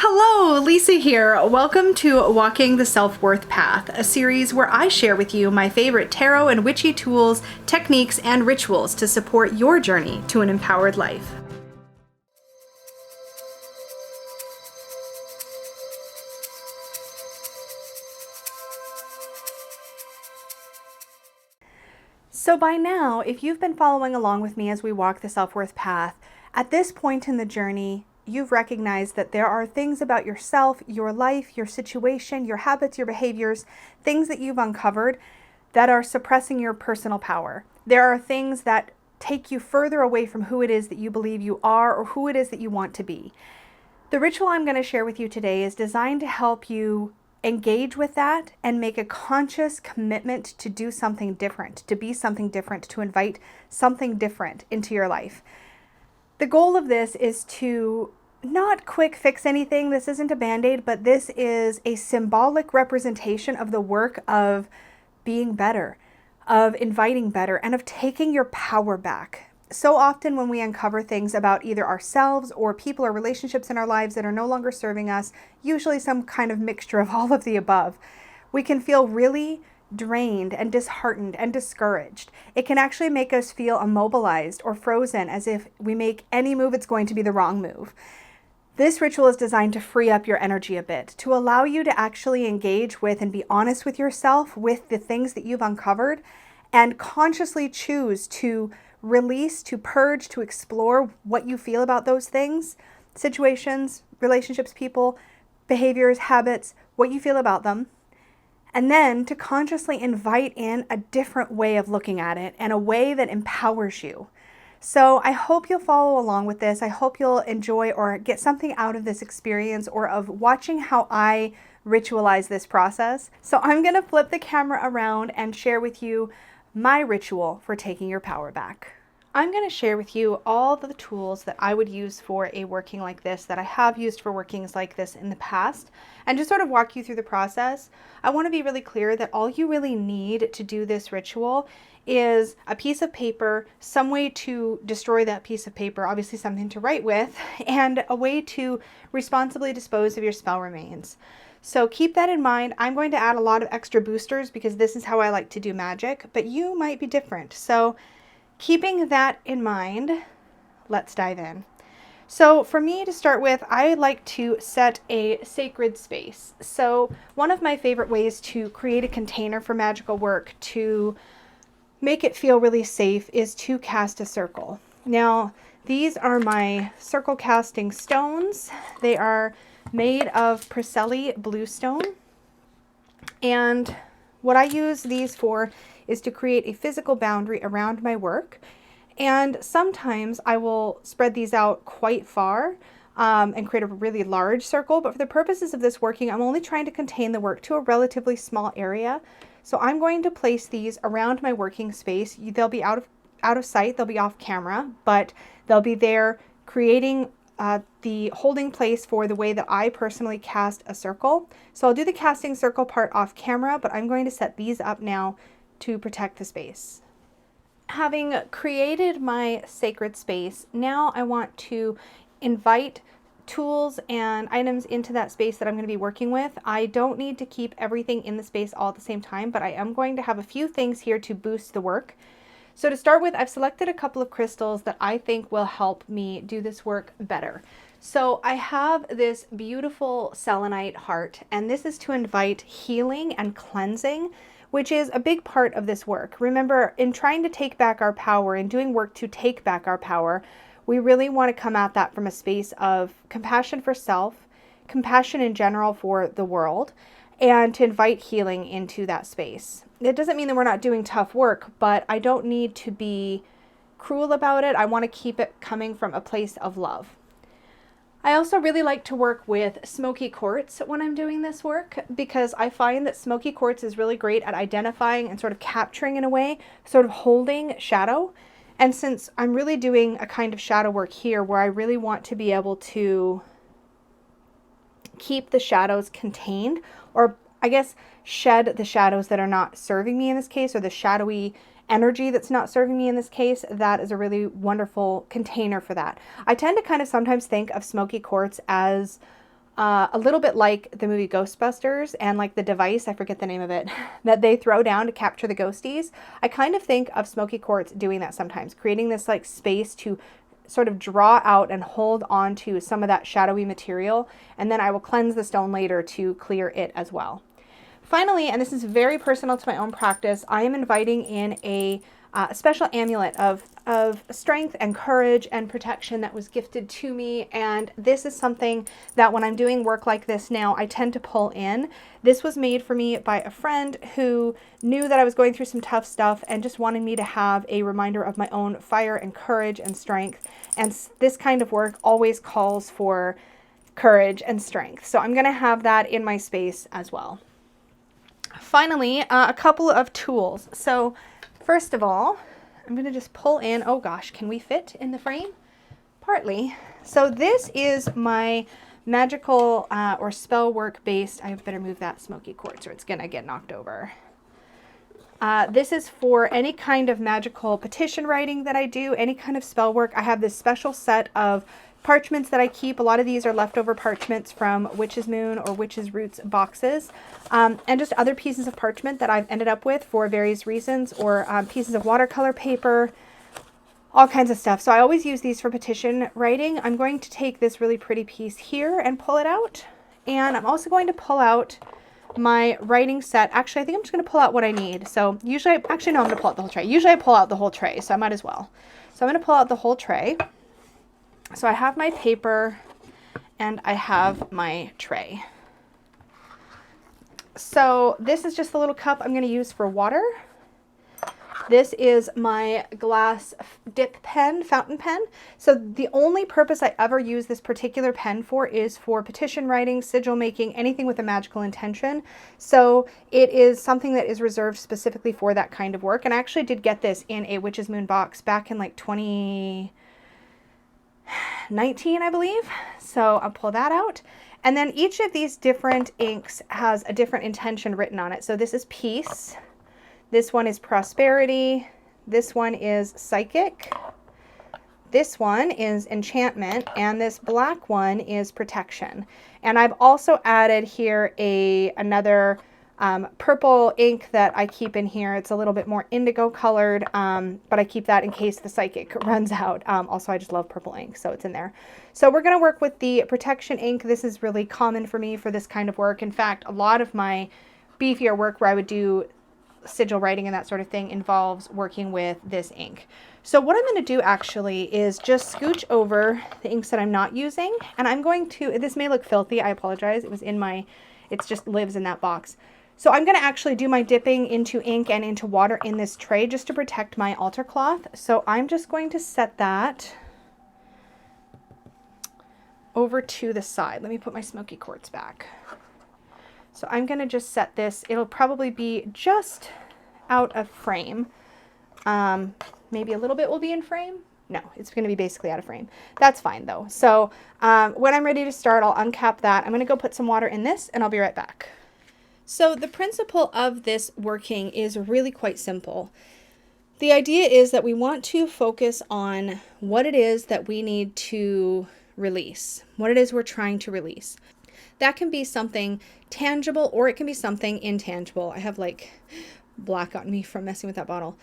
Hello, Lisa here. Welcome to Walking the Self-Worth Path, a series where I share with you my favorite tarot and witchy tools, techniques, and rituals to support your journey to an empowered life. So by now, if you've been following along with me as we walk the self-worth path, at this point in the journey, you've recognized that there are things about yourself, your life, your situation, your habits, your behaviors, things that you've uncovered that are suppressing your personal power. There are things that take you further away from who it is that you believe you are or who it is that you want to be. The ritual I'm going to share with you today is designed to help you engage with that and make a conscious commitment to do something different, to be something different, to invite something different into your life. The goal of this is to not quick fix anything. This isn't a band-aid, but this is a symbolic representation of the work of being better, of inviting better, and of taking your power back. So often when we uncover things about either ourselves or people or relationships in our lives that are no longer serving us, usually some kind of mixture of all of the above, we can feel really drained and disheartened and discouraged. It can actually make us feel immobilized or frozen, as if we make any move, it's going to be the wrong move. This ritual is designed to free up your energy a bit, to allow you to actually engage with and be honest with yourself, with the things that you've uncovered, and consciously choose to release, to purge, to explore what you feel about those things, situations, relationships, people, behaviors, habits, what you feel about them, and then to consciously invite in a different way of looking at it and a way that empowers you. So I hope you'll follow along with this. I hope you'll enjoy or get something out of this experience or of watching how I ritualize this process. So I'm going to flip the camera around and share with you my ritual for taking your power back. I'm going to share with you all the tools that I would use for a working like this, that I have used for workings like this in the past, and just sort of walk you through the process. I want to be really clear that all you really need to do this ritual is a piece of paper, some way to destroy that piece of paper, obviously something to write with, and a way to responsibly dispose of your spell remains. So keep that in mind. I'm going to add a lot of extra boosters because this is how I like to do magic, but you might be different. So keeping that in mind, let's dive in. So for me to start with, I like to set a sacred space. So one of my favorite ways to create a container for magical work, to make it feel really safe, is to cast a circle. Now, these are my circle casting stones. They are made of Preseli bluestone. And what I use these for is to create a physical boundary around my work. And sometimes I will spread these out quite far and create a really large circle. But for the purposes of this working, I'm only trying to contain the work to a relatively small area. So I'm going to place these around my working space. They'll be out of sight, they'll be off camera, but they'll be there creating the holding place for the way that I personally cast a circle. So I'll do the casting circle part off camera, but I'm going to set these up now to protect the space. Having created my sacred space, now I want to invite tools and items into that space that I'm going to be working with. I don't need to keep everything in the space all at the same time, but I am going to have a few things here to boost the work. So to start with, I've selected a couple of crystals that I think will help me do this work better. So I have this beautiful selenite heart, and this is to invite healing and cleansing, which is a big part of this work. Remember, in trying to take back our power and doing work to take back our power, we really want to come at that from a space of compassion for self, compassion in general for the world, and to invite healing into that space. It doesn't mean that we're not doing tough work, but I don't need to be cruel about it. I want to keep it coming from a place of love. I also really like to work with smoky quartz when I'm doing this work, because I find that smoky quartz is really great at identifying and sort of capturing, in a way, sort of holding shadow. And since I'm really doing a kind of shadow work here where I really want to be able to keep the shadows contained, or I guess shed the shadows that are not serving me in this case, or the shadowy energy that's not serving me in this case, that is a really wonderful container for that. I tend to kind of sometimes think of smoky quartz as a little bit like the movie Ghostbusters and like the device, I forget the name of it, that they throw down to capture the ghosties. I kind of think of smoky quartz doing that sometimes, creating this like space to sort of draw out and hold on to some of that shadowy material. And then I will cleanse the stone later to clear it as well. Finally, and this is very personal to my own practice, I am inviting in a special amulet of strength and courage and protection that was gifted to me. And this is something that when I'm doing work like this now, I tend to pull in. This was made for me by a friend who knew that I was going through some tough stuff and just wanted me to have a reminder of my own fire and courage and strength. And this kind of work always calls for courage and strength. So I'm going to have that in my space as well. Finally, a couple of tools. So first of all, I'm going to just pull in, oh gosh, can we fit in the frame? Partly. So this is my magical or spell work based, I better move that smoky quartz or it's going to get knocked over. This is for any kind of magical petition writing that I do, any kind of spell work. I have this special set of parchments that I keep. A lot of these are leftover parchments from Witch's Moon or Witch's Roots boxes, and just other pieces of parchment that I've ended up with for various reasons, or pieces of watercolor paper, all kinds of stuff. So I always use these for petition writing. I'm going to take this really pretty piece here and pull it out. And I'm also going to pull out my writing set. Actually, I think I'm just going to pull out what I need. So usually, actually no, I'm going to pull out the whole tray. Usually I pull out the whole tray, so I might as well. So I'm going to pull out the whole tray. So I have my paper and I have my tray. So this is just the little cup I'm going to use for water. This is my glass dip pen, fountain pen. So the only purpose I ever use this particular pen for is for petition writing, sigil making, anything with a magical intention. So it is something that is reserved specifically for that kind of work. And I actually did get this in a Witch's Moon box back in like 2019, I believe. So I'll pull that out. And then each of these different inks has a different intention written on it. So this is peace. This one is prosperity. This one is psychic. This one is enchantment. And this black one is protection. And I've also added here another purple ink that I keep in here. It's a little bit more indigo colored, but I keep that in case the psychic runs out. Also, I just love purple ink, so it's in there. So we're going to work with the protection ink. This is really common for me for this kind of work. In fact, a lot of my beefier work where I would do sigil writing and that sort of thing involves working with this ink. So what I'm going to do actually is just scooch over the inks that I'm not using, and I'm going to, this may look filthy, I apologize, it was in my, it just lives in that box. So I'm going to actually do my dipping into ink and into water in this tray just to protect my altar cloth. So I'm just going to set that over to the side. Let me put my smoky quartz back. So I'm going to just set this. It'll probably be just out of frame. Maybe a little bit will be in frame. No, it's going to be basically out of frame. That's fine though. So when I'm ready to start, I'll uncap that. I'm going to go put some water in this and I'll be right back. So the principle of this working is really quite simple. The idea is that we want to focus on what it is that we need to release, what it is we're trying to release. That can be something tangible or it can be something intangible. I have like black on me from messing with that bottle.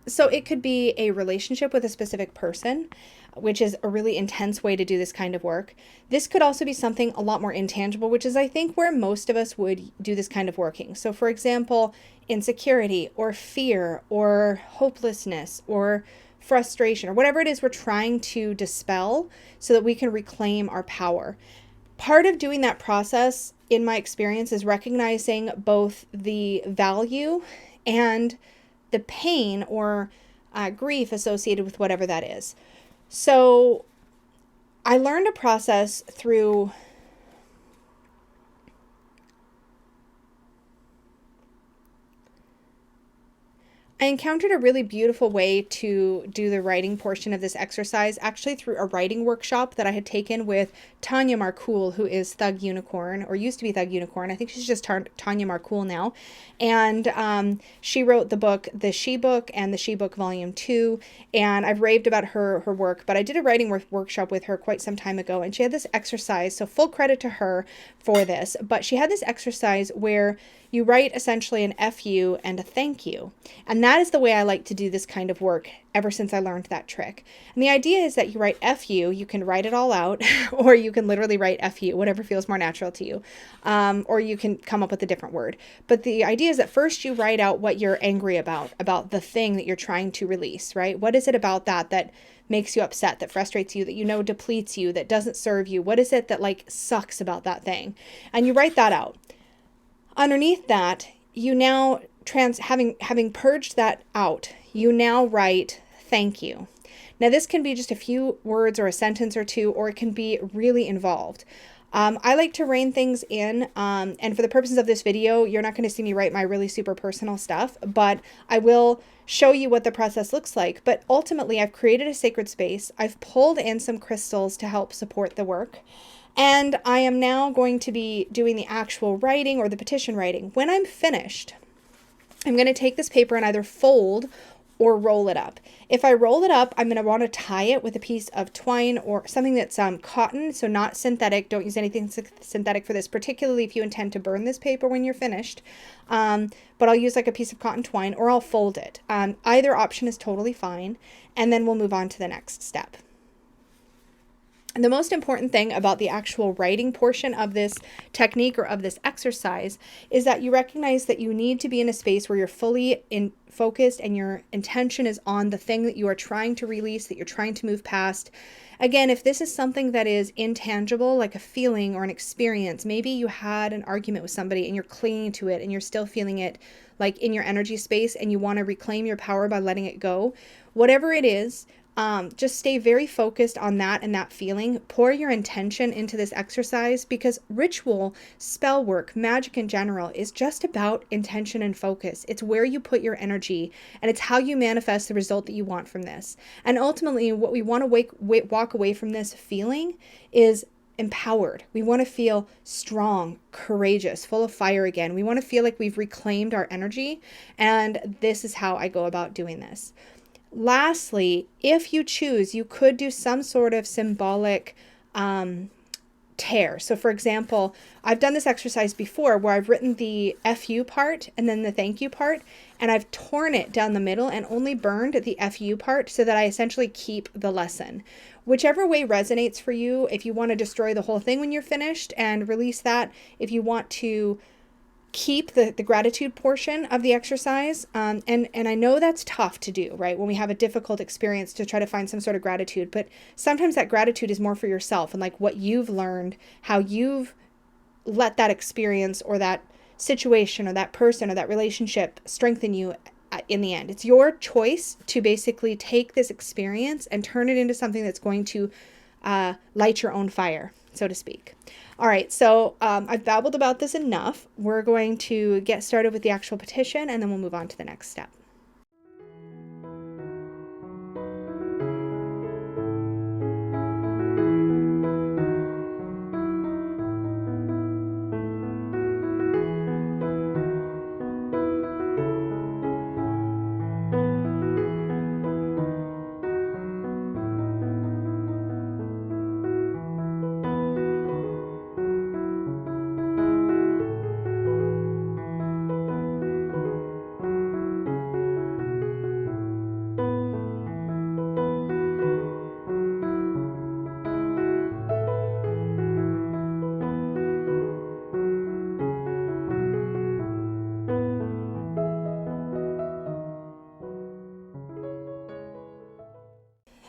So it could be a relationship with a specific person, which is a really intense way to do this kind of work. This could also be something a lot more intangible, which is I think where most of us would do this kind of working. So for example, insecurity or fear or hopelessness or frustration or whatever it is we're trying to dispel so that we can reclaim our power. Part of doing that process, in my experience, is recognizing both the value and the pain or grief associated with whatever that is. So I learned a process through I encountered a really beautiful way to do the writing portion of this exercise, actually through a writing workshop that I had taken with Tanya Marcool, who is Thug Unicorn, or used to be Thug Unicorn. I think she's just Tanya Marcool now. And she wrote the book, The She Book and The She Book Volume 2. And I've raved about her work, but I did a writing workshop with her quite some time ago. And she had this exercise, so full credit to her for this. But she had this exercise where you write essentially an FU and a thank you. And that is the way I like to do this kind of work ever since I learned that trick. And the idea is that you write FU, you can write it all out, or you can literally write FU, whatever feels more natural to you. Or you can come up with a different word. But the idea is that first you write out what you're angry about the thing that you're trying to release, right? What is it about that makes you upset, that frustrates you, that you know depletes you, that doesn't serve you? What is it that like sucks about that thing? And you write that out. Underneath that, you now, having purged that out, you now write thank you. Now this can be just a few words or a sentence or two, or it can be really involved. I like to rein things in, and for the purposes of this video, you're not going to see me write my really super personal stuff, but I will show you what the process looks like. But ultimately, I've created a sacred space. I've pulled in some crystals to help support the work. And I am now going to be doing the actual writing or the petition writing. When I'm finished, I'm going to take this paper and either fold or roll it up. If I roll it up, I'm going to want to tie it with a piece of twine or something that's cotton, so not synthetic. Don't use anything synthetic for this, particularly if you intend to burn this paper when you're finished. But I'll use like a piece of cotton twine, or I'll fold it. Either option is totally fine, and then we'll move on to the next step. And the most important thing about the actual writing portion of this technique or of this exercise is that you recognize that you need to be in a space where you're fully focused and your intention is on the thing that you are trying to release, that you're trying to move past. Again, if this is something that is intangible, like a feeling or an experience, maybe you had an argument with somebody and you're clinging to it and you're still feeling it like in your energy space and you want to reclaim your power by letting it go. Whatever it is, just stay very focused on that and that feeling. Pour your intention into this exercise, because ritual, spell work, magic in general is just about intention and focus. It's where you put your energy, and it's how you manifest the result that you want from this. And ultimately, what we want to walk away from this feeling is empowered. We want to feel strong, courageous, full of fire again. We want to feel like we've reclaimed our energy, and this is how I go about doing this. Lastly, if you choose, you could do some sort of symbolic tear. So for example, I've done this exercise before where I've written the FU part and then the thank you part, and I've torn it down the middle and only burned the FU part so that I essentially keep the lesson. Whichever way resonates for you, if you want to destroy the whole thing when you're finished and release that, if you want to keep the gratitude portion of the exercise. And I know that's tough to do, right? When we have a difficult experience, to try to find some sort of gratitude, but sometimes that gratitude is more for yourself and like what you've learned, how you've let that experience or that situation or that person or that relationship strengthen you in the end. It's your choice to basically take this experience and turn it into something that's going to light your own fire, so to speak. All right, so I've babbled about this enough. We're going to get started with the actual petition, and then we'll move on to the next step.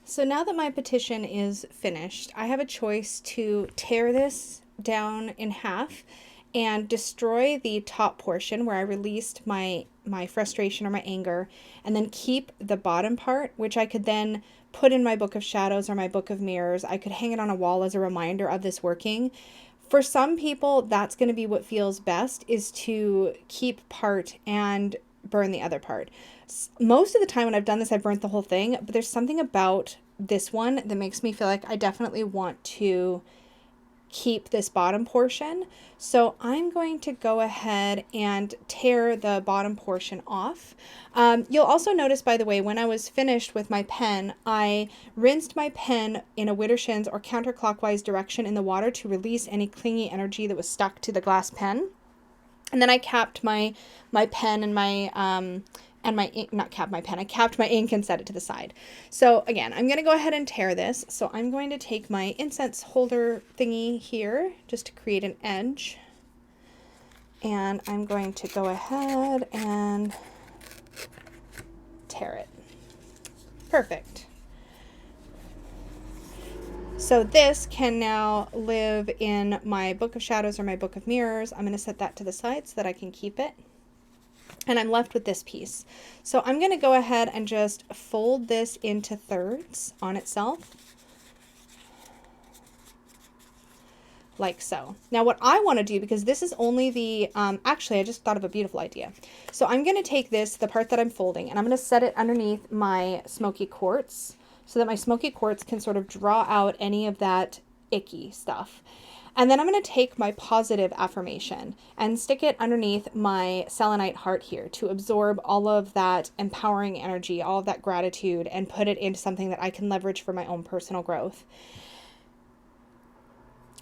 So now that my petition is finished, I have a choice to tear this down in half and destroy the top portion where I released my frustration or my anger, and then keep the bottom part, which I could then put in my book of shadows or my book of mirrors. I could hang it on a wall as a reminder of this working. For some people, that's going to be what feels best, is to keep part and burn the other part. Most of the time when I've done this, I've burnt the whole thing, but there's something about this one that makes me feel like I definitely want to keep this bottom portion. So I'm going to go ahead and tear the bottom portion off. You'll also notice, by the way, when I was finished with my pen, I rinsed my pen in a Widdershins or counterclockwise direction in the water to release any clingy energy that was stuck to the glass pen. And then I capped my pen and my ink, not capped my pen, I capped my ink and set it to the side. So again, I'm going to go ahead and tear this. So I'm going to take my incense holder thingy here just to create an edge. And I'm going to go ahead and tear it. Perfect. So this can now live in my Book of Shadows or my Book of Mirrors. I'm going to set that to the side so that I can keep it. And I'm left with this piece. So I'm going to go ahead and just fold this into thirds on itself. Like so. Now what I want to do, because this is only the, actually I just thought of a beautiful idea. So I'm going to take this, the part that I'm folding, and I'm going to set it underneath my smoky quartz so that my smoky quartz can sort of draw out any of that icky stuff. And then I'm going to take my positive affirmation and stick it underneath my selenite heart here to absorb all of that empowering energy, all of that gratitude, and put it into something that I can leverage for my own personal growth.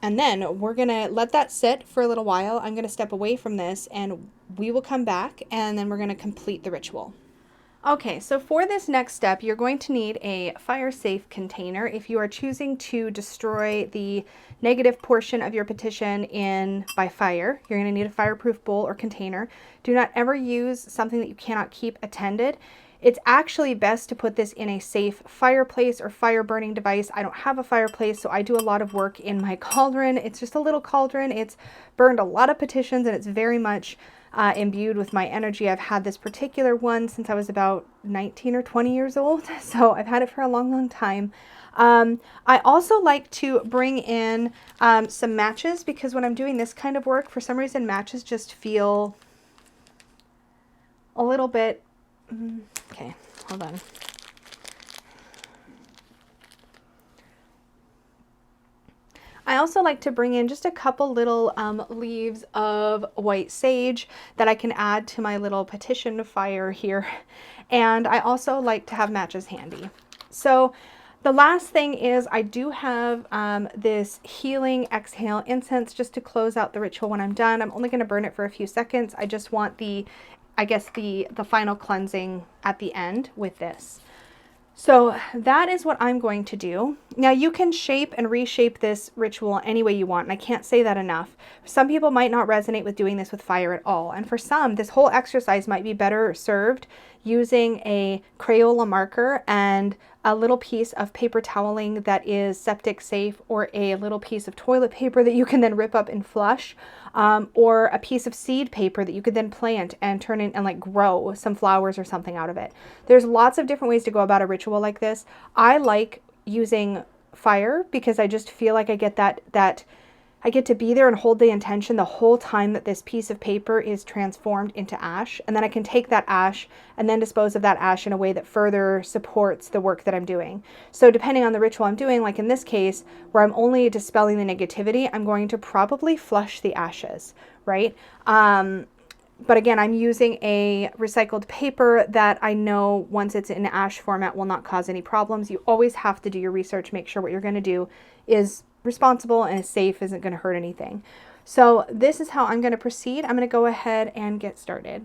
And then we're going to let that sit for a little while. I'm going to step away from this and we will come back and then we're going to complete the ritual. Okay, so for this next step, you're going to need a fire-safe container. If you are choosing to destroy the negative portion of your petition by fire, you're going to need a fireproof bowl or container. Do not ever use something that you cannot keep attended. It's actually best to put this in a safe fireplace or fire burning device. I don't have a fireplace, so I do a lot of work in my cauldron. It's just a little cauldron. It's burned a lot of petitions and it's very much imbued with my energy. I've had this particular one since I was about 19 or 20 years old, so I've had it for a long, long time. I also like to bring in some matches because when I'm doing this kind of work, for some reason matches just feel a little bit, okay, hold on. I also like to bring in just a couple little leaves of white sage that I can add to my little petition fire here. And I also like to have matches handy. So the last thing is I do have this healing exhale incense just to close out the ritual when I'm done. I'm only going to burn it for a few seconds. I just want the final cleansing at the end with this. So that is what I'm going to do. Now you can shape and reshape this ritual any way you want, and I can't say that enough. Some people might not resonate with doing this with fire at all, and for some, this whole exercise might be better served using a Crayola marker and a little piece of paper toweling that is septic safe, or a little piece of toilet paper that you can then rip up and flush, or a piece of seed paper that you could then plant and turn in and like grow some flowers or something out of it. There's lots of different ways to go about a ritual like this. I like using fire because I just feel like I get that I get to be there and hold the intention the whole time that this piece of paper is transformed into ash. And then I can take that ash and then dispose of that ash in a way that further supports the work that I'm doing. So depending on the ritual I'm doing, like in this case, where I'm only dispelling the negativity, I'm going to probably flush the ashes, right? But again, I'm using a recycled paper that I know once it's in ash format will not cause any problems. You always have to do your research, make sure what you're going to do is responsible and is safe, isn't going to hurt anything. So this is how I'm going to proceed. I'm going to go ahead and get started.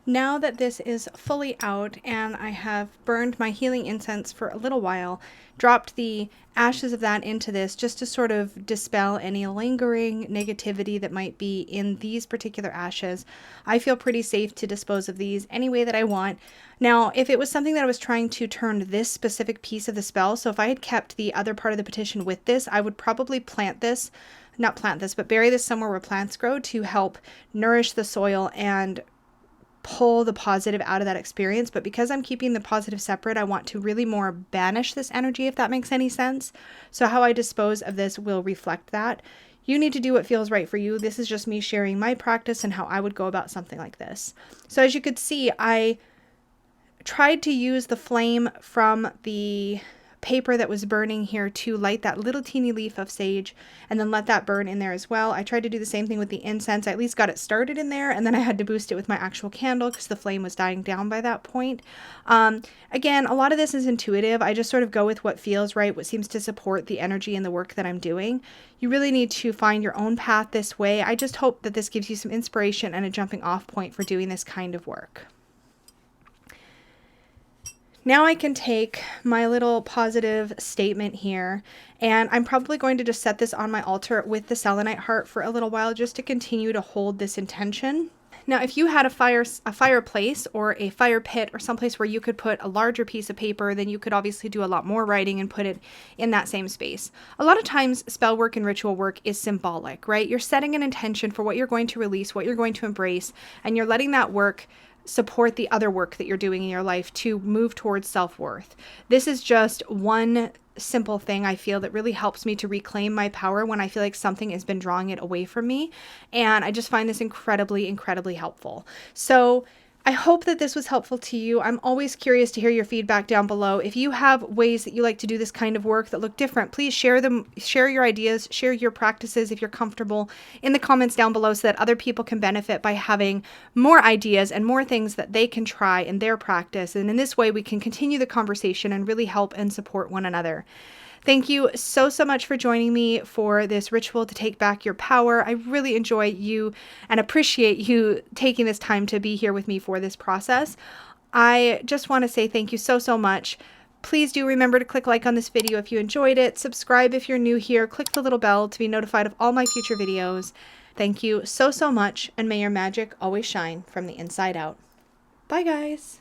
Now that this is fully out and I have burned my healing incense for a little while, dropped the ashes of that into this just to sort of dispel any lingering negativity that might be in these particular ashes, I feel pretty safe to dispose of these any way that I want. Now, if it was something that I was trying to turn this specific piece of the spell, so if I had kept the other part of the petition with this, I would probably not plant this, but bury this somewhere where plants grow to help nourish the soil and pull the positive out of that experience. But because I'm keeping the positive separate, I want to really more banish this energy, if that makes any sense. So how I dispose of this will reflect that. You need to do what feels right for you. This is just me sharing my practice and how I would go about something like this. So as you could see, I tried to use the flame from the paper that was burning here to light that little teeny leaf of sage and then let that burn in there as well. I tried to do the same thing with the incense. I at least got it started in there, and then I had to boost it with my actual candle because the flame was dying down by that point. Again, a lot of this is intuitive. I just sort of go with what feels right, what seems to support the energy and the work that I'm doing. You really need to find your own path this way. I just hope that this gives you some inspiration and a jumping off point for doing this kind of work. Now I can take my little positive statement here, and I'm probably going to just set this on my altar with the selenite heart for a little while just to continue to hold this intention. Now, if you had a fireplace or a fire pit or someplace where you could put a larger piece of paper, then you could obviously do a lot more writing and put it in that same space. A lot of times spell work and ritual work is symbolic, right? You're setting an intention for what you're going to release, what you're going to embrace, and you're letting that work support the other work that you're doing in your life to move towards self-worth. This is just one simple thing I feel that really helps me to reclaim my power when I feel like something has been drawing it away from me. And I just find this incredibly, incredibly helpful. So I hope that this was helpful to you. I'm always curious to hear your feedback down below. If you have ways that you like to do this kind of work that look different, please share them, share your ideas, share your practices if you're comfortable in the comments down below so that other people can benefit by having more ideas and more things that they can try in their practice. And in this way, we can continue the conversation and really help and support one another. Thank you so much for joining me for this ritual to take back your power. I really enjoy you and appreciate you taking this time to be here with me for this process. I just want to say thank you so much. Please do remember to click like on this video if you enjoyed it. Subscribe if you're new here. Click the little bell to be notified of all my future videos. Thank you so much, and may your magic always shine from the inside out. Bye, guys.